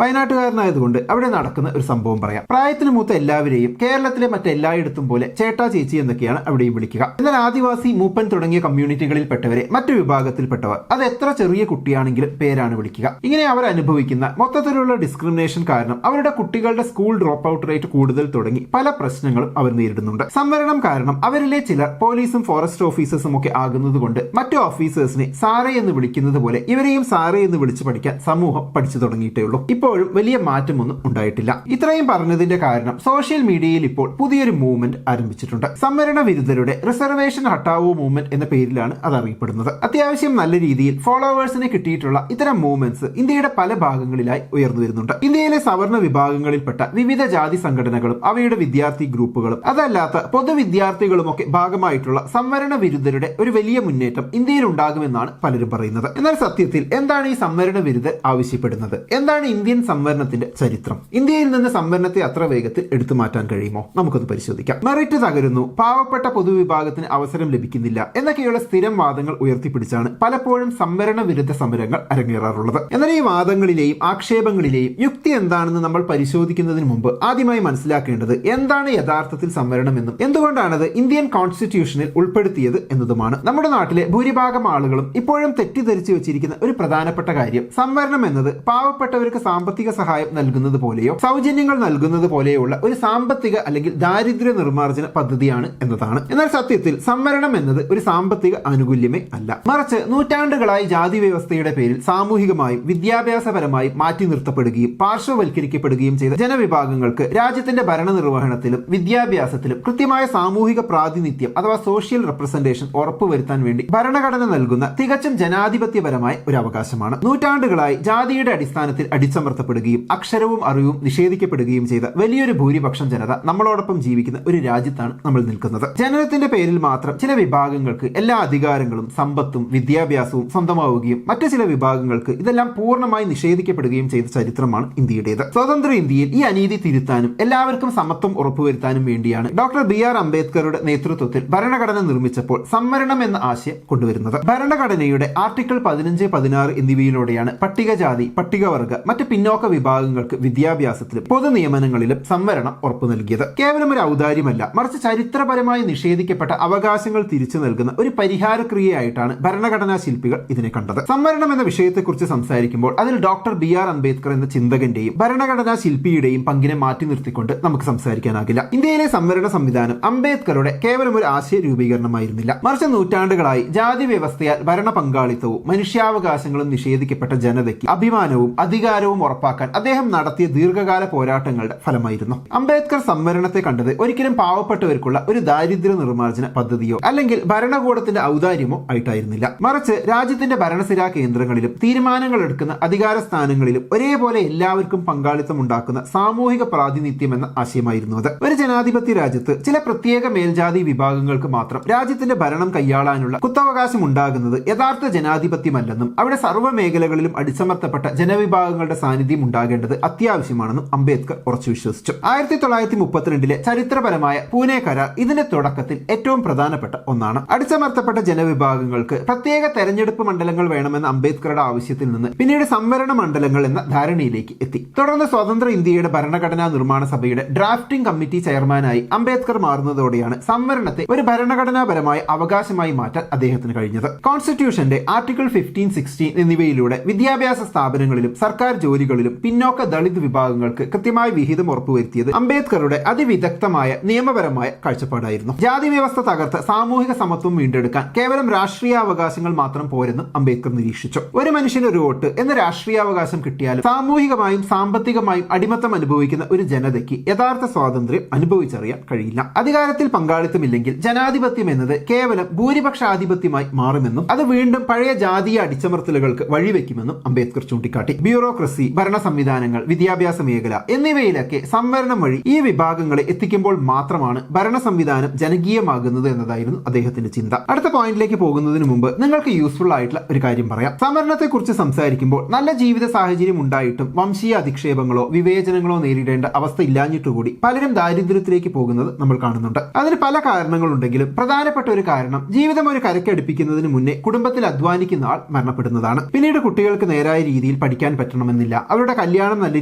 വയനാട്ടുകാരനായതുകൊണ്ട് അവിടെ നടക്കുന്ന ഒരു സംഭവം പറയാം. പ്രായത്തിന് മൂത്ത എല്ലാവരെയും കേരളത്തിലെ മറ്റെല്ലായിടത്തും പോലെ ചേട്ടാ ചേച്ചി എന്നൊക്കെയാണ് അവിടെയും വിളിക്കുക. എന്നാൽ ആദിവാസി, മൂപ്പൻ തുടങ്ങിയ കമ്മ്യൂണിറ്റികളിൽപ്പെട്ടവരെ, മറ്റു വിഭാഗത്തിൽപ്പെട്ടവർ അത് എത്ര ചെറിയ കുട്ടിയാണെങ്കിലും പേരാണ് വിളിക്കുക. ഇങ്ങനെ അവർ അനുഭവിക്കുന്ന മൊത്തത്തിലുള്ള ഡിസ്ക്രിമിനേഷൻ കാരണം അവരുടെ കുട്ടികളുടെ സ്കൂൾ ഡ്രോപ്പ് ഔട്ട് റേറ്റ് കൂടുതൽ തുടങ്ങി പല പ്രശ്നങ്ങളും അവർ നേരിടുന്നുണ്ട്. സംവരണം കാരണം അവരിലെ ചിലർ പോലീസും ഫോറസ്റ്റ് ഓഫീസേഴ്സും ഒക്കെ ആകുന്നത് കൊണ്ട് മറ്റു ഓഫീസേഴ്സിനെ സാറേ എന്ന് വിളിക്കുന്നത് പോലെ ഇവരെയും സാറേ എന്ന് വിളിച്ചു പഠിക്കാൻ സമൂഹം പഠിച്ചു തുടങ്ങിയിട്ടേ ഉള്ളൂ. ഇപ്പോഴും വലിയ മാറ്റമൊന്നും ഉണ്ടായിട്ടില്ല. ഇത്രയും പറഞ്ഞതിന്റെ കാരണം സോഷ്യൽ മീഡിയയിൽ ഇപ്പോൾ പുതിയൊരു മൂവ്മെന്റ് ആരംഭിച്ചിട്ടുണ്ട്. സംവരണ വിരുദ്ധരുടെ റിസർവേഷൻ ഹട്ടാവോ മൂവ്മെന്റ് എന്ന പേരിലാണ് അത് അറിയപ്പെടുന്നത്. അത്യാവശ്യം നല്ല രീതിയിൽ ഫോളോവേഴ്സിനെ കിട്ടിയിട്ടുള്ള ഇത്തരം മൂവ്മെന്റ്സ് ഇന്ത്യയുടെ പല ഭാഗങ്ങളിലായി ഉയർന്നു വരുന്നുണ്ട്. ഇന്ത്യയിലെ സവർണ വിഭാഗങ്ങളിൽപ്പെട്ട വിവിധ ജാതി സംഘടനകളും അവയുടെ വിദ്യാർത്ഥി ഗ്രൂപ്പുകളും അതല്ലാത്ത പൊതുവിദ്യാർത്ഥികളും ഒക്കെ ഭാഗമായിട്ടുള്ള സംവരണ വിരുദ്ധരുടെ ഒരു വലിയ മുന്നേറ്റം ഇന്ത്യയിൽ ഉണ്ടാകുമെന്നാണ് പലരും പറയുന്നത്. എന്നാൽ സത്യത്തിൽ എന്താണ് ഈ സംവരണ വിരുദ്ധർ ആവശ്യപ്പെടുന്നത്? എന്താണ് ഇന്ത്യൻ സംവരണത്തിന്റെ ചരിത്രം? ഇന്ത്യയിൽ നിന്ന് സംവരണത്തെ അത്ര വേഗത്തിൽ എടുത്തു മാറ്റാൻ കഴിയുമോ? നമുക്കൊന്ന് പരിശോധിക്കാം. മെറിറ്റ് തകരുന്നു, പാവപ്പെട്ട പൊതുവിഭാഗത്തിന് അവസരം ലഭിക്കുന്നില്ല എന്നൊക്കെയുള്ള സ്ഥിരം വാദങ്ങൾ ഉയർത്തിപ്പിടിച്ചാണ് പലപ്പോഴും സംവരണ വിരുദ്ധ സമരങ്ങൾ അരങ്ങേറാറുള്ളത്. എന്നാൽ ഈ വാദങ്ങളിലെയും ആക്ഷേപങ്ങളിലെയും യുക്തി എന്താണെന്ന് നമ്മൾ പരിശോധിക്കുന്നതിന് മുമ്പ് ആദ്യമായി മനസ്സിലാക്കേണ്ടത് എന്താണ് യഥാർത്ഥത്തിൽ സംവരണം എന്നും എന്തുകൊണ്ടാണത് ഇന്ത്യൻ കോൺസ്റ്റിറ്റ്യൂഷനിൽ ഉൾപ്പെടുത്തിയത് എന്നതുമാണ്. നമ്മുടെ നാട്ടിലെ ഭൂരിഭാഗം ആളുകളും ഇപ്പോഴും തെറ്റിദ്ധരിച്ചു വെച്ചിരിക്കുന്ന ഒരു പ്രധാനപ്പെട്ട കാര്യം സംവരണം എന്നത് പാവപ്പെട്ടവർക്ക് സാമ്പത്തിക സഹായം നൽകുന്നത് പോലെയോ സൗജന്യങ്ങൾ നൽകുന്നത് പോലെയുള്ള ഒരു സാമ്പത്തിക അല്ലെങ്കിൽ ദാരിദ്ര്യ നിർമ്മാർജ്ജന പദ്ധതിയാണ് എന്നതാണ്. എന്നാൽ സത്യത്തിൽ സംവരണം എന്നത് ഒരു സാമ്പത്തിക ആനുകൂല്യമേ അല്ല. മറിച്ച് നൂറ്റാണ്ടുകളായി ജാതി വ്യവസ്ഥയുടെ പേരിൽ സാമൂഹികമായും വിദ്യാഭ്യാസപരമായും മാറ്റി നിർത്തപ്പെടുകയും പാർശ്വവൽക്കരിക്കപ്പെടുകയും ചെയ്ത ജനവിഭാഗങ്ങൾക്ക് രാജ്യത്തിന്റെ ഭരണനിർവഹണത്തിലും വിദ്യാഭ്യാസത്തിലും കൃത്യമായ സാമൂഹിക പ്രാതിനിധ്യം അഥവാ സോഷ്യൽ റെപ്രസെന്റേഷൻ ഉറപ്പുവരുത്താൻ വേണ്ടി ഭരണഘടന നൽകുന്ന തികച്ചും ജനാധിപത്യപരമായ ഒരു അവകാശമാണ്. നൂറ്റാണ്ടുകളായി ജാതിയുടെ അടിസ്ഥാനത്തിൽ അടിച്ചമർത്തപ്പെടുകയും അക്ഷരവും അറിവും നിഷേധിക്കപ്പെടുകയും ചെയ്ത വലിയൊരു ഭൂരിപക്ഷം ജനത നമ്മളോടൊപ്പം ജീവിക്കുന്ന ഒരു രാജ്യത്താണ് നമ്മൾ നിൽക്കുന്നത്. ജനനത്തിന്റെ പേരിൽ മാത്രം ചില വിഭാഗങ്ങൾക്ക് എല്ലാ അധികാരങ്ങളും സമ്പത്തും വിദ്യാഭ്യാസവും സ്വന്തമാവുകയും മറ്റു ചില വിഭാഗങ്ങൾക്ക് ഇതെല്ലാം പൂർണ്ണമായി നിഷേധിക്കപ്പെടുകയും ചെയ്ത ചരിത്രമാണ് ഇന്ത്യയുടേത്. സ്വതന്ത്ര ഇന്ത്യയിൽ ഈ അനീതി തിരുത്താനും എല്ലാവർക്കും സമത്വം ഉറപ്പുവരുത്താനും വേണ്ടിയാണ് ഡോക്ടർ BR അംബേദ്കറുടെ നേതൃത്വത്തിൽ ഭരണഘടന നിർമ്മിച്ചപ്പോൾ സംവരണം എന്ന ആശയം കൊണ്ടുവരുന്നത്. ഭരണഘടനയുടെ ആർട്ടിക്കിൾ 15, 16 എന്നിവയിലൂടെയാണ് പട്ടികജാതി, പട്ടികവർഗ, മറ്റ് പിന്നോക്ക വിഭാഗങ്ങൾക്ക് വിദ്യാഭ്യാസത്തിലും പൊതു നിയമനങ്ങളിലും സംവരണം ഉറപ്പു നൽകിയത്. കേവലം ഒരു ഔദാര്യമല്ല, മറിച്ച് ചരിത്രപരമായി നിഷേധിക്കപ്പെട്ട അവകാശങ്ങൾ തിരിച്ചു നൽകുന്ന ഒരു പരിഹാരക്രിയയായിട്ടാണ് ഭരണഘടനാ ശില്പികൾ ഇതിനെ കണ്ടത്. സംവരണം എന്ന വിഷയത്തെക്കുറിച്ച് സംസാരിക്കുമ്പോൾ അതിൽ ഡോക്ടർ BR അംബേദ്കർ എന്ന ചിന്തകന്റെയും ഭരണഘടനാ ശില്പിയുടെയും പങ്കിനെ മാറ്റി നിർത്തിക്കൊണ്ട് നമുക്ക് സംസാരിക്കാനാകില്ല. ഇന്ത്യയിലെ സംവരണ സംവിധാനം അംബേദ്കറുടെ കേവലം ഒരു ആശയ രൂപീകരണമായിരുന്നില്ല, മറിച്ച് നൂറ്റാണ്ടുകളായി ജാതി വ്യവസ്ഥയാൽ ഭരണ പങ്കാളിത്തവും മനുഷ്യാവകാശങ്ങളും നിഷേധിക്കപ്പെട്ട ജനതയ്ക്ക് അഭിമാനവും അധികാരവും ഉറപ്പാക്കാൻ അദ്ദേഹം നടത്തിയ ദീർഘകാല പോരാട്ടങ്ങളുടെ ഫലമായിരുന്നു. അംബേദ്കർ സംവരണത്തെ കണ്ടത് ഒരിക്കലും പാവപ്പെട്ടവർക്കുള്ള ഒരു ദാരിദ്ര്യ നിർമ്മാർജ്ജന പദ്ധതിയോ അല്ലെങ്കിൽ ഭരണകൂടത്തിന്റെ ഔദാര്യമോ ആയിട്ടായിരുന്നില്ല, മറിച്ച് രാജ്യത്തിന്റെ ഭരണസിരാ കേന്ദ്രങ്ങളിലും തീരുമാനങ്ങൾ എടുക്കുന്ന അധികാര സ്ഥാനങ്ങളിലും ഒരേപോലെ എല്ലാവർക്കും പങ്കാളിത്തം ഉണ്ടാക്കുന്ന സാമൂഹിക പ്രാതിനിധ്യം എന്ന ആശയമായിരുന്നു അത്. ഒരു ജനാധിപത്യ രാജ്യത്ത് ചില പ്രത്യേക മേൽജാതി വിഭാഗങ്ങൾക്ക് മാത്രം രാജ്യത്തിന്റെ ഭരണം കൈയാളാനുള്ള കുത്തവകാശം ഉണ്ടാകുന്നത് യഥാർത്ഥ ജനാധിപത്യമല്ലെന്നും അവിടെ സർവ്വ മേഖലകളിലും അടിച്ചമർത്തപ്പെട്ട ജനവിഭാഗങ്ങളുടെ സാന്നിധ്യം ഉണ്ടാകേണ്ടത് അത്യാവശ്യമാണെന്നും അംബേദ്കർ ഉറച്ചു വിശ്വസിച്ചു. 1932 ചരിത്രപരമായ പൂനെ കരാർ ഇതിന്റെ തുടക്കത്തിൽ ഏറ്റവും പ്രധാനപ്പെട്ട ഒന്നാണ്. അടിച്ചമർത്തപ്പെട്ട ജനവിഭാഗങ്ങൾക്ക് പ്രത്യേക തെരഞ്ഞെടുപ്പ് മണ്ഡലങ്ങൾ വേണമെന്ന അംബേദ്കറുടെ ആവശ്യത്തിൽ നിന്ന് പിന്നീട് സംവരണ മണ്ഡലങ്ങൾ എന്ന ധാരണയിലേക്ക് എത്തി. തുടർന്ന് സ്വതന്ത്ര ഇന്ത്യയുടെ ഭരണഘടനാ നിർമ്മാണ സഭയുടെ ഡ്രാഫ്റ്റിംഗ് കമ്മിറ്റി ചെയർമാനായി അംബേദ്കർ മാറുന്നതോടെയാണ് സംവരണത്തെ ഒരു ഭരണഘടനാപരമായ അവകാശമായി മാറ്റാൻ അദ്ദേഹത്തിന് കഴിഞ്ഞത്. കോൺസ്റ്റിറ്റ്യൂഷന്റെ ആർട്ടിക്കിൾ 15, 16 എന്നിവയിലൂടെ വിദ്യാഭ്യാസ സ്ഥാപനങ്ങളിലും സർക്കാർ ജോലികളിലും പിന്നോക്ക ദളിത് വിഭാഗങ്ങൾക്ക് കൃത്യമായ വിഹിതം ഉറപ്പുവരുത്തിയത് അംബേദ്കറുടെ അതിവിദഗ്ധമായ നിയമപരമായ കാഴ്ചപ്പാടായിരുന്നു. ജാതി വ്യവസ്ഥ തകർത്ത് സാമൂഹിക സമത്വം വീണ്ടെടുക്കാൻ കേവലം രാഷ്ട്രീയാവകാശങ്ങൾ മാത്രം പോരെന്നും അംബേദ്കർ നിരീക്ഷിച്ചു. ഒരു മനുഷ്യന് ഒരു വോട്ട് എന്ന രാഷ്ട്രീയാവകാശം കിട്ടിയാലും സാമൂഹികമായും സാമ്പത്തികമായും അടിമത്തം അനുഭവിക്കുന്ന ഒരു ജനതയ്ക്ക് യഥാർത്ഥ സ്വാതന്ത്ര്യം അനുഭവിച്ചറിയാൻ കഴിയില്ല. അധികാരത്തിൽ പങ്കാളിത്തമില്ലെങ്കിൽ ജനാധിപത്യം എന്നത് കേവലം ഭൂരിപക്ഷാധിപത്യമായി മാറുമെന്നും അത് വീണ്ടും പഴയ ജാതീയ അടിച്ചമർത്തലുകൾക്ക് വഴിവെക്കുമെന്നും അംബേദ്കർ ചൂണ്ടിക്കാട്ടി. ബ്യൂറോക്രസി, ഭരണ സംവിധാനങ്ങൾ, വിദ്യാഭ്യാസ മേഖല എന്നിവയിലൊക്കെ സംവരണം വഴി ഈ വിഭാഗങ്ങളെ എത്തിക്കുമ്പോൾ മാത്രമാണ് ഭരണ സംവിധാനം ജനകീയമാകുന്നത് എന്നതായിരുന്നു അദ്ദേഹത്തിന്റെ ചിന്ത. അടുത്ത പോയിന്റിലേക്ക് പോകുന്നതിന് മുമ്പ് നിങ്ങൾക്ക് യൂസ്ഫുൾ ആയിട്ടുള്ള ഒരു കാര്യം പറയാം. സംവരണത്തെ കുറിച്ച് സംസാരിക്കുമ്പോൾ നല്ല ജീവിത സാഹചര്യം ഉണ്ടായിട്ടും വംശീയ അധിക്ഷേപങ്ങളോ വിവേചനങ്ങളോ നേരിടേണ്ട അവസ്ഥ ഇല്ലാഞ്ഞിട്ടുകൂടി പലരും ദാരിദ്ര്യത്തിലേക്ക് പോകുന്നത് നമ്മൾ കാണുന്നുണ്ട്. അതിന് പല കാരണങ്ങളുണ്ടെങ്കിലും പ്രധാനപ്പെട്ട ഒരു കാരണം ജീവിതം ഒരു കരക്കടുപ്പിക്കുന്നതിന് മുന്നേ കുടുംബത്തിൽ അധ്വാനിക്കുന്ന ആൾ മരണപ്പെടുന്നതാണ്. പിന്നീട് കുട്ടികൾക്ക് നേരായ രീതിയിൽ പഠിക്കാൻ പറ്റണമെന്നില്ല, അവരുടെ കല്യാണം നല്ല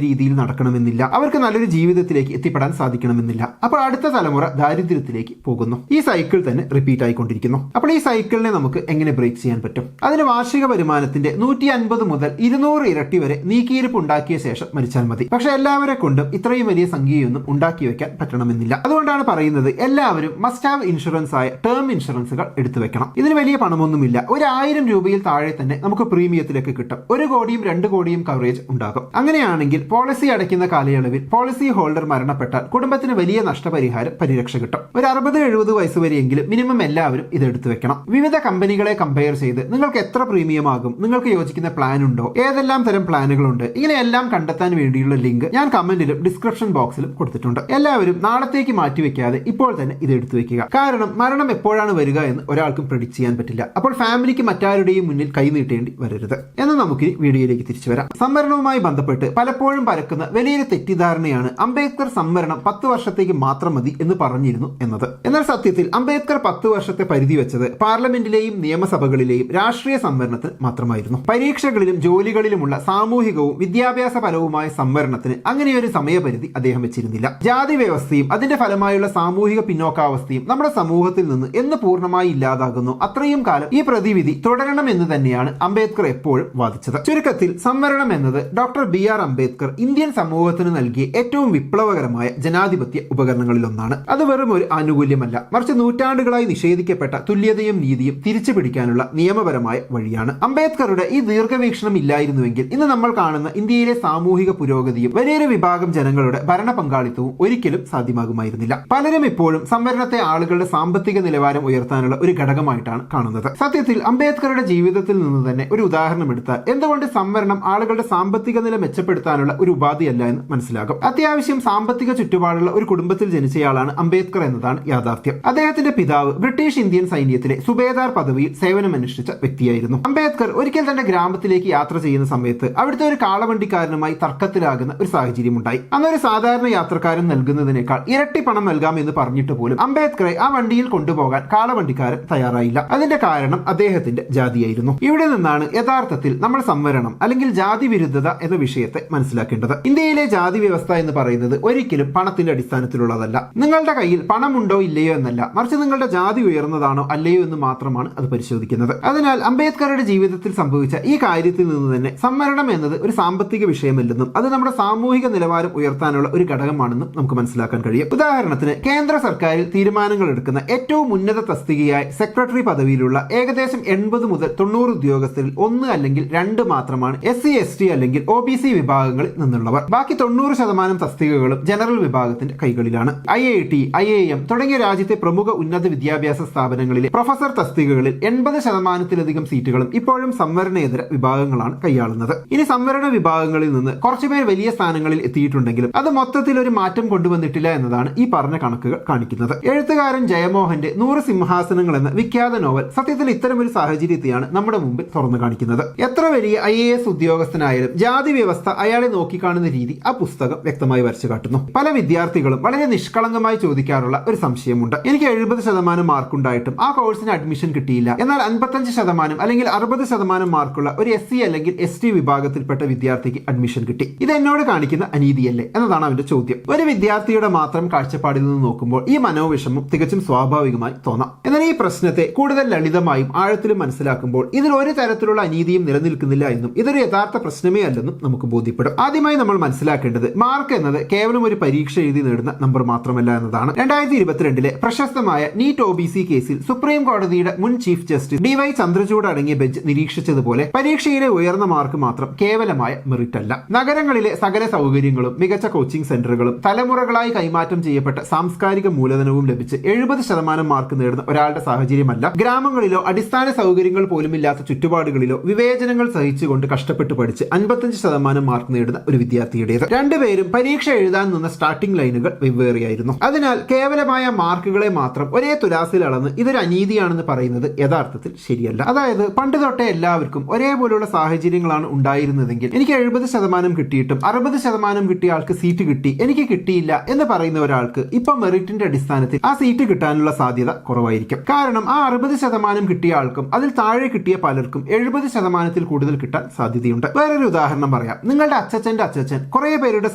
രീതിയിൽ നടക്കണമെന്നില്ല, അവർക്ക് നല്ലൊരു ജീവിതത്തിലേക്ക് എത്തിപ്പെടാൻ സാധിക്കണമെന്നില്ല. അപ്പോൾ അടുത്ത തലമുറ ദാരിദ്ര്യത്തിലേക്ക് പോകുന്നു. ഈ സൈക്കിൾ തന്നെ റിപ്പീറ്റ് ആയിക്കൊണ്ടിരിക്കുന്നു. അപ്പോൾ ഈ സൈക്കിളിനെ നമുക്ക് എങ്ങനെ ബ്രേക്ക് ചെയ്യാൻ പറ്റും? അതിന് വാർഷിക വരുമാനത്തിന്റെ 150 മുതൽ 200 ഇരട്ടി വരെ നീക്കിയിരിപ്പ് ഉണ്ടാക്കിയ ശേഷം മരിച്ചാൽ മതി. പക്ഷെ എല്ലാവരെ കൊണ്ടും ഇത്രയും വലിയ സംഖ്യയൊന്നും ഉണ്ടാക്കി വെക്കാൻ പറ്റണമെന്നില്ല. അതുകൊണ്ടാണ് പറയുന്നത് എല്ലാവരും മസ്റ്റ് ഹാവ് ഇൻഷുറൻസ് ആയ ടേം ഇൻഷുറൻസുകൾ എടുത്തു വെക്കണം. ഇതിന് വലിയ പണമൊന്നുമില്ല. 1000 രൂപയിൽ താഴെ തന്നെ നമുക്ക് പ്രീമിയത്തിലേക്ക് കിട്ടും. 1 കോടിയും 2 കോടിയും കവറേജ് ഉണ്ടാകും. അങ്ങനെയാണെങ്കിൽ പോളിസി അടയ്ക്കുന്ന കാലയളവിൽ പോളിസി ഹോൾഡർ മരണപ്പെട്ടാൽ കുടുംബത്തിന് വലിയ നഷ്ടപരിഹാരം പരിരക്ഷ കിട്ടും. ഒരു 60-70 വയസ്സ് വരെയെങ്കിലും മിനിമം എല്ലാവരും ഇത് എടുത്തു വെക്കണം. വിവിധ കമ്പനികളെ കമ്പയർ ചെയ്ത് നിങ്ങൾക്ക് എത്ര പ്രീമിയം ആകും, നിങ്ങൾക്ക് യോജിക്കുന്ന പ്ലാൻ ഉണ്ടോ, ഏതെല്ലാം തരം പ്ലാനുകളുണ്ട്, ഇങ്ങനെയെല്ലാം കണ്ടെത്താൻ വേണ്ടിയുള്ള ലിങ്ക് ഞാൻ കമന്റിലും ഡിസ്ക്രിപ്ഷൻ ബോക്സിലും കൊടുത്തിട്ടുണ്ട്. എല്ലാവരും നാളത്തേക്ക് മാറ്റിവെക്കാതെ ഇപ്പോൾ തന്നെ ഇത് എടുത്തു വെക്കുക. കാരണം മരണം എപ്പോഴാണ് വരിക എന്ന് ഒരാൾക്കും പ്രെഡിക്റ്റ് ചെയ്യാൻ പറ്റില്ല. അപ്പോൾ ഫാമിലിക്ക് മറ്റാരുടെയും മുന്നിൽ കൈനീട്ടേണ്ടി വരരുത്. എന്ന് നമുക്ക് വീഡിയോയിലേക്ക് തിരിച്ചു വരാം. സംവരണവുമായി ബന്ധപ്പെട്ട് പലപ്പോഴും പരക്കുന്ന വലിയൊരു തെറ്റിദ്ധാരണയാണ് അംബേദ്കർ സംവരണം 10 വർഷത്തേക്ക് മാത്രം മതി എന്ന് പറഞ്ഞിരുന്നു എന്നത്. എന്നാൽ സത്യത്തിൽ അംബേദ്കർ 10 വർഷത്തെ പരിധി വെച്ചത് പാർലമെന്റിലെയും നിയമസഭകളിലെയും രാഷ്ട്രീയ സംവരണത്തിന് മാത്രമായിരുന്നു. പരീക്ഷകളിലും ജോലികളിലുമുള്ള സാമൂഹികവും വിദ്യാഭ്യാസപരവുമായ സംവരണത്തിന് അങ്ങനെയൊരു സമയപരിധി അദ്ദേഹം വെച്ചിരുന്നില്ല. ജാതി വ്യവസ്ഥയും അതിന്റെ ഫലമായുള്ള സാമൂഹിക പിന്നോക്കാവസ്ഥയും നമ്മുടെ സമൂഹത്തിൽ നിന്ന് എന്ന് പൂർണ്ണമായി ഇല്ലാതാകുന്നു അത്രയും കാലം ഈ പ്രതിവിധി തുടരണം എന്ന് തന്നെയാണ് അംബേദ്കർ എപ്പോഴും വാദിച്ചത്. ചുരുക്കത്തിൽ സംവരണം എന്നത് ഡോക്ടർ BR അംബേദ്കർ ഇന്ത്യൻ സമൂഹത്തിന് നൽകിയ ഏറ്റവും വിപ്ലവകരമായ ജനാധിപത്യ ഉപകരണങ്ങളിലൊന്നാണ്. അത് വെറും ഒരു ആനുകൂല്യമല്ല, മറിച്ച് നൂറ്റാണ്ടുകളായി നിഷേധിക്കപ്പെട്ട തുല്യതയും നീതിയും തിരിച്ചു പിടിക്കാനുള്ള നിയമപരമായ വഴിയാണ്. അംബേദ്കറുടെ ഈ ദീർഘവീക്ഷണം ഇല്ലായിരുന്നുവെങ്കിൽ ഇന്ന് നമ്മൾ കാണുന്ന ഇന്ത്യയിലെ സാമൂഹിക പുരോഗതിയും വലിയൊരു വിഭാഗം ജനങ്ങളുടെ ഭരണ പങ്കാളിത്തവും ഒരിക്കലും സാധ്യമാകുമായിരുന്നില്ല. പലരും ഇപ്പോഴും സംവരണത്തെ ആളുകളുടെ സാമ്പത്തിക നിലവാരം ഉയർത്താനുള്ള ഒരു ഘടകമായിട്ടാണ് കാണുന്നത്. സത്യത്തിൽ അംബേദ്കറുടെ ജീവിതത്തിൽ നിന്ന് തന്നെ ഒരു ഉദാഹരണം എടുത്താൽ എന്തുകൊണ്ട് സംവരണം ആളുകളുടെ സാമ്പത്തിക നില മെച്ചപ്പെടുത്താനുള്ള ഒരു ഉപാധിയല്ല എന്ന് മനസ്സിലാകും. അത്യാവശ്യം സാമ്പത്തിക ചുറ്റുപാടുള്ള ഒരു കുടുംബത്തിൽ ജനിച്ചയാളാണ് അംബേദ്കർ എന്നതാണ് യാഥാർത്ഥ്യം. അദ്ദേഹത്തിന്റെ പിതാവ് ബ്രിട്ടീഷ് ഇന്ത്യൻ സൈന്യത്തിലെ സുബേദാർ പദവിയിൽ സേവനമനുഷ്ഠിച്ച വ്യക്തിയായിരുന്നു. അംബേദ്കർ ഒരിക്കൽ തന്റെ ഗ്രാമത്തിലേക്ക് യാത്ര ചെയ്യുന്ന സമയത്ത് അവിടുത്തെ ഒരു കാളവണ്ടിക്കാരനുമായി തർക്കത്തിലാകുന്ന ഒരു സാഹചര്യം ഉണ്ടായി. അന്നൊരു സാധാരണ യാത്രക്കാരൻ നൽകുന്നതിനേക്കാൾ ഇരട്ടി പണം നൽകാമെന്ന് പറഞ്ഞിട്ട് പോലും അംബേദ്കറെ ആ വണ്ടിയിൽ കൊണ്ടുപോകാൻ കാളവണ്ടിക്കാരൻ തയ്യാറായില്ല. അതിന്റെ കാരണം അദ്ദേഹത്തിന്റെ ജാതിയായിരുന്നു. ഇവിടെ നിന്നാണ് യഥാർത്ഥത്തിൽ നമ്മൾ സംവരണം അല്ലെങ്കിൽ ജാതി വിരുദ്ധത എന്ന വിഷയത്തെ മനസ്സിലാക്കേണ്ടത്. ഇന്ത്യയിലെ ജാതി വ്യവസ്ഥ എന്ന് പറയുന്നത് ഒരിക്കലും പണത്തിന്റെ അടിസ്ഥാനത്തിലുള്ളതല്ല. നിങ്ങളുടെ കയ്യിൽ പണമുണ്ടോ ഇല്ലയോ എന്നല്ല, മറിച്ച് നിങ്ങളുടെ ജാതി ഉയർന്നതാണോ അല്ലയോ എന്ന് മാത്രമാണ് അത് പരിശോധിക്കുന്നത്. അതിനാൽ അംബേദ്കറുടെ ജീവിതത്തിൽ സംഭവിച്ച ഈ കാര്യത്തിൽ നിന്ന് തന്നെ സംവരണം എന്നത് ഒരു സാമ്പത്തിക വിഷയമല്ലെന്നും അത് നമ്മുടെ സാമൂഹിക നിലവാരം ഉയർത്താനുള്ള ഒരു ഘടകമാണെന്നും നമുക്ക് മനസ്സിലാക്കാൻ കഴിയും. ഉദാഹരണത്തിന് കേന്ദ്ര സർക്കാരിൽ തീരുമാനങ്ങൾ എടുക്കുന്ന ഏറ്റവും ഉന്നത തസ്തികയായ സെക്രട്ടറി പദവിയിലുള്ള ഏകദേശം 80 മുതൽ 90 ഉദ്യോഗസ്ഥരിൽ 1 അല്ലെങ്കിൽ 2 മാത്രമാണ് SC ST അല്ലെങ്കിൽ OBC വിഭാഗങ്ങളിൽ നിന്നുള്ളവർ. ബാക്കി 90% തസ്തികകളും ജനറൽ വിഭാഗത്തിന്റെ കൈകളിലാണ്. IIT, IIM തുടങ്ങിയ രാജ്യത്തെ പ്രമുഖ ഉന്നത വിദ്യാഭ്യാസ സ്ഥാപനങ്ങളിലെ പ്രൊഫസർ തസ്തികകളിൽ 80%-ലധികം സീറ്റുകളും ഇപ്പോഴും സംവരണേതര വിഭാഗങ്ങളാണ് കൈയാളുന്നത്. ഇനി സംവരണ വിഭാഗങ്ങളിൽ നിന്ന് കുറച്ചുപേർ വലിയ സ്ഥാനങ്ങളിൽ എത്തിയിട്ടുണ്ടെങ്കിലും അത് മൊത്തത്തിൽ ഒരു മാറ്റം കൊണ്ടുവന്നിട്ടില്ല എന്നതാണ് ഈ പറഞ്ഞ കണക്കുകൾ കാണിക്കുന്നത്. എഴുത്തുകാരൻ ജയമോഹന്റെ 100 സിംഹാസനങ്ങൾ എന്ന വിഖ്യാത നോവൽ സത്യത്തിൽ ഇത്തരമൊരു സാഹചര്യത്തെയാണ് നമ്മുടെ മുമ്പിൽ തുറന്നു കാണിക്കുന്നത്. എത്ര വലിയ IAS ഉദ്യോഗസ്ഥനായാലും ജാതി വ്യവസ്ഥ അയാളെ നോക്കിക്കാണുന്ന രീതി ആ പുസ്തകം വ്യക്തമായി വരച്ചു കാട്ടുന്നു. പല വിദ്യാർത്ഥികളും വളരെ നിഷ്കളങ്കമായി ചോദിക്കാറുള്ള ഒരു സംശയമുണ്ട്. എനിക്ക് 70% മാർക്കുണ്ടായിട്ടും ആ കോഴ്സിന് അഡ്മിഷൻ കിട്ടിയില്ല, എന്നാൽ 55% അല്ലെങ്കിൽ 60% മാർക്കുള്ള ഒരു SC അല്ലെങ്കിൽ ST വിഭാഗത്തിൽപ്പെട്ട വിദ്യാർത്ഥിക്ക് അഡ്മിഷൻ കിട്ടി. ഇത് എന്നോട് കാണിക്കുന്ന അനീതിയല്ലേ എന്നതാണ് അവന്റെ ചോദ്യം. ഒരു വിദ്യാർത്ഥിയുടെ മാത്രം കാഴ്ചപ്പാടിൽ നിന്ന് നോക്കുമ്പോൾ ഈ മനോവിഷമം തികച്ചും സ്വാഭാവികമായി തോന്നാം. എന്നാൽ ഈ പ്രശ്നത്തെ കൂടുതൽ ലളിതമായും ആഴത്തിലും മനസ്സിലാക്കുമ്പോൾ ഇതിൽ ഒരു തരത്തിലുള്ള അനീതിയും നിലനിൽക്കുന്നില്ല എന്നും ഇതൊരു യഥാർത്ഥ പ്രശ്നമേ അല്ലെന്നും നമുക്ക് ബോധ്യപ്പെടും. ആദ്യമായി നമ്മൾ മനസ്സിലാക്കേണ്ടത് മാർക്ക് എന്നത് കേവലം ഒരു പരീക്ഷ എഴുതി നേടുന്ന നമ്പർ മാത്രമല്ല എന്നതാണ്. 2022 പ്രശസ്തമായ നീറ്റ് OBC കേസിൽ സുപ്രീം കോടതിയുടെ മുൻ ചീഫ് ജസ്റ്റിസ് DY ചന്ദ്രചൂഡ് അടങ്ങിയ ബെഞ്ച് നിരീക്ഷിച്ചതുപോലെ പരീക്ഷയിലെ ഉയർന്ന മാർക്ക് മാത്രം കേവലമായ മെറിറ്റ് അല്ല. നഗരങ്ങളിലെ സകല സൗകര്യങ്ങളും മികച്ച കോച്ചിംഗ് സെന്ററുകളും തലമുറകളായി കൈമാറ്റം ചെയ്യപ്പെട്ട സാംസ്കാരിക മൂലധനവും ലഭിച്ച് 70% മാർക്ക് നേടുന്ന ഒരാളുടെ സാഹചര്യമല്ല ഗ്രാമങ്ങളിലോ അടിസ്ഥാന സൗകര്യങ്ങൾ പോലുമില്ലാത്ത ചുറ്റുപാടുകളിലോ വിവേചനങ്ങൾ സഹിച്ചുകൊണ്ട് കഷ്ടപ്പെട്ട് പഠിച്ച് 55% മാർക്ക് നേടുന്ന ഒരു വിദ്യാർത്ഥിയുടേത്. രണ്ടുപേരും പരീക്ഷ എഴുതാൻ നിന്ന സ്റ്റാർട്ടിംഗ് ലൈനുകൾ വെവ്വേറെയായിരുന്നു. അതിനാൽ കേവലമായ മാർക്കുകളെ മാത്രം ഒരേ തുലാസിൽ അളന്ന് ഇതൊരു അനീതിയാണെന്ന് പറയുന്നത് യഥാർത്ഥത്തിൽ ശരിയല്ല. അതായത് പണ്ട് തൊട്ടേ എല്ലാവർക്കും ഒരേപോലുള്ള സാഹചര്യങ്ങളാണ് ഉണ്ടായിരുന്നതെങ്കിൽ എനിക്ക് 70% കിട്ടിയിട്ടും 60% കിട്ടിയ ആൾക്ക് സീറ്റ് കിട്ടി, എനിക്ക് കിട്ടിയില്ല എന്ന് പറയുന്ന ഒരാൾക്ക് ഇപ്പൊ മെറിറ്റിന്റെ അടിസ്ഥാനത്തിൽ ആ സീറ്റ് കിട്ടാനുള്ള സാധ്യത കുറവായിരിക്കും. കാരണം ആ 60% കിട്ടിയ ആൾക്കും അതിൽ താഴെ കിട്ടിയ പലർക്കും 70%-ൽ കൂടുതൽ കിട്ടാൻ സാധ്യതയുണ്ട്. വേറൊരു ഉദാഹരണം ഉദാഹരണം പറയാം. നിങ്ങളുടെ അച്ഛച്ചന്റെ അച്ഛച്ചൻ കുറെ പേരുടെ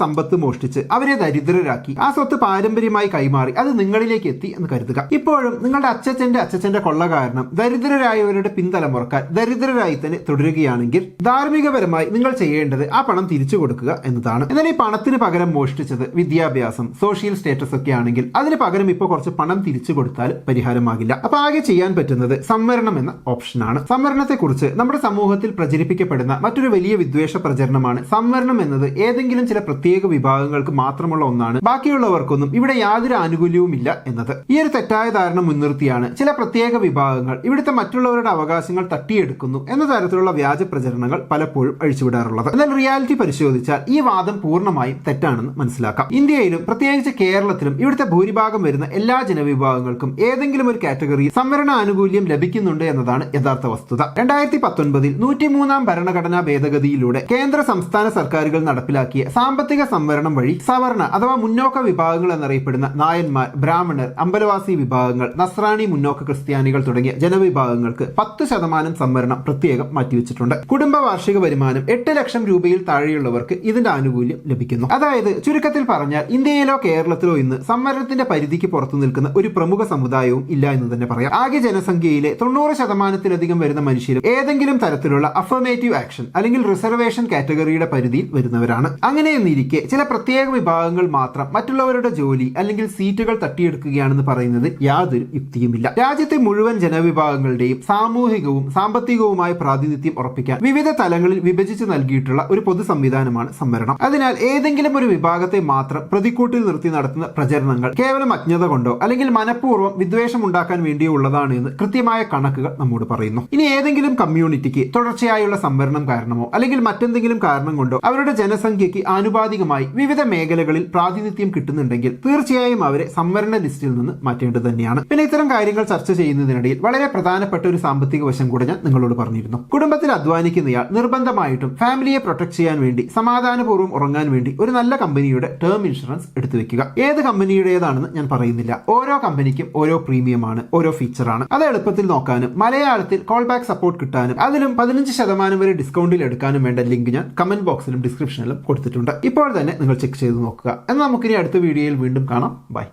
സമ്പത്ത് മോഷ്ടിച്ച് അവരെ ദരിദ്രരാക്കി ആ സ്വത്ത് പാരമ്പര്യമായി കൈമാറി അത് നിങ്ങളിലേക്ക് എത്തി എന്ന് കരുതുക. ഇപ്പോഴും നിങ്ങളുടെ അച്ഛച്ചന്റെ കൊള്ള കാരണം ദരിദ്രരായവരുടെ പിന്തലമുറക്കാർ ദരിദ്രരായി തന്നെ തുടരുകയാണെങ്കിൽ ധാർമ്മികപരമായി നിങ്ങൾ ചെയ്യേണ്ടത് ആ പണം തിരിച്ചു കൊടുക്കുക എന്നതാണ്. എന്നാൽ ഈ പണത്തിന് പകരം മോഷ്ടിച്ചത് വിദ്യാഭ്യാസം, സോഷ്യൽ സ്റ്റേറ്റസ് ഒക്കെ ആണെങ്കിൽ അതിന് പകരം ഇപ്പോൾ കുറച്ച് പണം തിരിച്ചു കൊടുത്താൽ പരിഹാരമാകില്ല. അപ്പൊ ആകെ ചെയ്യാൻ പറ്റുന്നത് സംവരണം എന്ന ഓപ്ഷനാണ്. സംവരണത്തെക്കുറിച്ച് നമ്മുടെ സമൂഹത്തിൽ പ്രചരിപ്പിക്കപ്പെടുന്ന മറ്റൊരു വലിയ വിദ്വേഷ പ്രചരണമാണ് സംവരണം എന്നത് ഏതെങ്കിലും ചില പ്രത്യേക വിഭാഗങ്ങൾക്ക് മാത്രമുള്ള ഒന്നാണ്, ബാക്കിയുള്ളവർക്കൊന്നും ഇവിടെ യാതൊരു ആനുകൂല്യവുമില്ല എന്നത്. ഈ ഒരു തെറ്റായ ധാരണ മുൻനിർത്തിയാണ് ചില പ്രത്യേക വിഭാഗങ്ങൾ ഇവിടുത്തെ മറ്റുള്ളവരുടെ അവകാശങ്ങൾ തട്ടിയെടുക്കുന്നു എന്ന തരത്തിലുള്ള വ്യാജ പ്രചരണങ്ങൾ പലപ്പോഴും അഴിച്ചുവിടാറുള്ളത്. എന്നാൽ റിയാലിറ്റി പരിശോധിച്ചാൽ ഈ വാദം പൂർണ്ണമായും തെറ്റാണെന്ന് മനസ്സിലാക്കാം. ഇന്ത്യയിലും പ്രത്യേകിച്ച് കേരളത്തിലും ഇവിടുത്തെ ഭൂരിഭാഗം വരുന്ന എല്ലാ ജനവിഭാഗങ്ങൾക്കും ഏതെങ്കിലും ഒരു കാറ്റഗറിയിൽ സംവരണ ആനുകൂല്യം ലഭിക്കുന്നുണ്ട് എന്നതാണ് യഥാർത്ഥ വസ്തുത. 2019 103-ാം ഭരണഘടനാ ഭേദഗതിയിലൂടെ കേന്ദ്ര സംസ്ഥാന സർക്കാരുകൾ നടപ്പിലാക്കിയ സാമ്പത്തിക സംവരണം വഴി സവർണ അഥവാ മുന്നോക്ക വിഭാഗങ്ങൾ എന്നറിയപ്പെടുന്ന നായന്മാർ, ബ്രാഹ്മണർ, അമ്പലവാസി വിഭാഗങ്ങൾ, നസ്രാണി മുന്നോക്ക ക്രിസ്ത്യാനികൾ തുടങ്ങിയ ജനവിഭാഗങ്ങൾക്ക് 10% സംവരണം പ്രത്യേകം മാറ്റിവെച്ചിട്ടുണ്ട്. കുടുംബ വാർഷിക വരുമാനം 8 ലക്ഷം രൂപയിൽ താഴെയുള്ളവർക്ക് ഇതിന്റെ ആനുകൂല്യം ലഭിക്കുന്നു. അതായത് ചുരുക്കത്തിൽ പറഞ്ഞാൽ ഇന്ത്യയിലോ കേരളത്തിലോ ഇന്ന് സംവരണത്തിന്റെ പരിധിക്ക് പുറത്തു നിൽക്കുന്ന ഒരു പ്രമുഖ സമുദായവും ഇല്ല എന്ന് തന്നെ പറയാം. ആകെ ജനസംഖ്യയിലെ 90%-ത്തിലധികം വരുന്ന മനുഷ്യരും ഏതെങ്കിലും തരത്തിലുള്ള അഫർമേറ്റീവ് ആക്ഷൻ അല്ലെങ്കിൽ റിസർവേഷൻ കാറ്റഗറിയുടെ പരിധിയിൽ വരുന്നവരാണ്. അങ്ങനെയെന്നിരിക്കെ ചില പ്രത്യേക വിഭാഗങ്ങൾ മാത്രം മറ്റുള്ളവരുടെ ജോലി അല്ലെങ്കിൽ സീറ്റുകൾ തട്ടിയെടുക്കുകയാണെന്ന് പറയുന്നത് യാതൊരു യുക്തിയുമില്ല. രാജ്യത്തെ മുഴുവൻ ജനവിഭാഗങ്ങളുടെയും സാമൂഹികവും സാമ്പത്തികവുമായ പ്രാതിനിധ്യം ഉറപ്പിക്കാൻ വിവിധ തലങ്ങളിൽ വിഭജിച്ച് നൽകിയിട്ടുള്ള ഒരു പൊതു സംവിധാനമാണ് സംവരണം. അതിനാൽ ഏതെങ്കിലും ഒരു വിഭാഗത്തെ മാത്രം പ്രതിക്കൂട്ടിൽ നിർത്തി നടത്തുന്ന പ്രചരണങ്ങൾ കേവലം അജ്ഞത കൊണ്ടോ അല്ലെങ്കിൽ മനഃപൂർവ്വം വിദ്വേഷം ഉണ്ടാക്കാൻ വേണ്ടിയോ ഉള്ളതാണ് എന്ന് കൃത്യമായ കണക്കുകൾ നമ്മോട് പറയുന്നു. ഇനി ഏതെങ്കിലും കമ്മ്യൂണിറ്റിക്ക് തുടർച്ചയായുള്ള സംവരണം കാരണമോ അല്ലെങ്കിൽ മറ്റെന്തെങ്കിലും കാരണം കൊണ്ടോ അവരുടെ ജനസംഖ്യയ്ക്ക് ആനുപാതികമായി വിവിധ മേഖലകളിൽ പ്രാതിനിധ്യം കിട്ടുന്നുണ്ടെങ്കിൽ തീർച്ചയായും അവരെ സംവരണ ലിസ്റ്റിൽ നിന്ന് മാറ്റേണ്ടത് തന്നെയാണ്. പിന്നെ ഇത്തരം കാര്യങ്ങൾ ചർച്ച ചെയ്യുന്നതിനിടയിൽ വളരെ പ്രധാനപ്പെട്ട ഒരു സാമ്പത്തിക വശം കൂടെ ഞാൻ നിങ്ങളോട് പറഞ്ഞിരുന്നു. കുടുംബത്തിൽ അധ്വാനിക്കുന്നയാൾ നിർബന്ധമായിട്ടും ഫാമിലിയെ പ്രൊട്ടക്ട് ചെയ്യാൻ വേണ്ടി സമാധാനപൂർവ്വം ഉറങ്ങാൻ വേണ്ടി ഒരു നല്ല കമ്പനിയുടെ ടേം ഇൻഷുറൻസ് എടുത്തു വെക്കുക. ഏത് കമ്പനിയുടേതാണെന്ന് ഞാൻ പറയുന്നില്ല. ഓരോ കമ്പനിക്കും ഓരോ പ്രീമിയമാണ്, ഓരോ ഫീച്ചറാണ്. അത് എളുപ്പത്തിൽ നോക്കാനും മലയാളത്തിൽ കോൾ ബാക്ക് സപ്പോർട്ട് കിട്ടാനും അതിലും 15% വരെ ഡിസ്കൗണ്ടിൽ എടുക്കാനും വേണ്ട ലിങ്ക് ഞാൻ കമന്റ് ബോക്സിലും ഡിസ്ക്രിപ്ഷനിലും കൊടുത്തിട്ടുണ്ട്. ഇപ്പോൾ തന്നെ നിങ്ങൾ ചെക്ക് ചെയ്ത് നോക്കുക. എന്നാൽ നമുക്കിനി അടുത്ത വീഡിയോയിൽ വീണ്ടും കാണാം. ബൈ.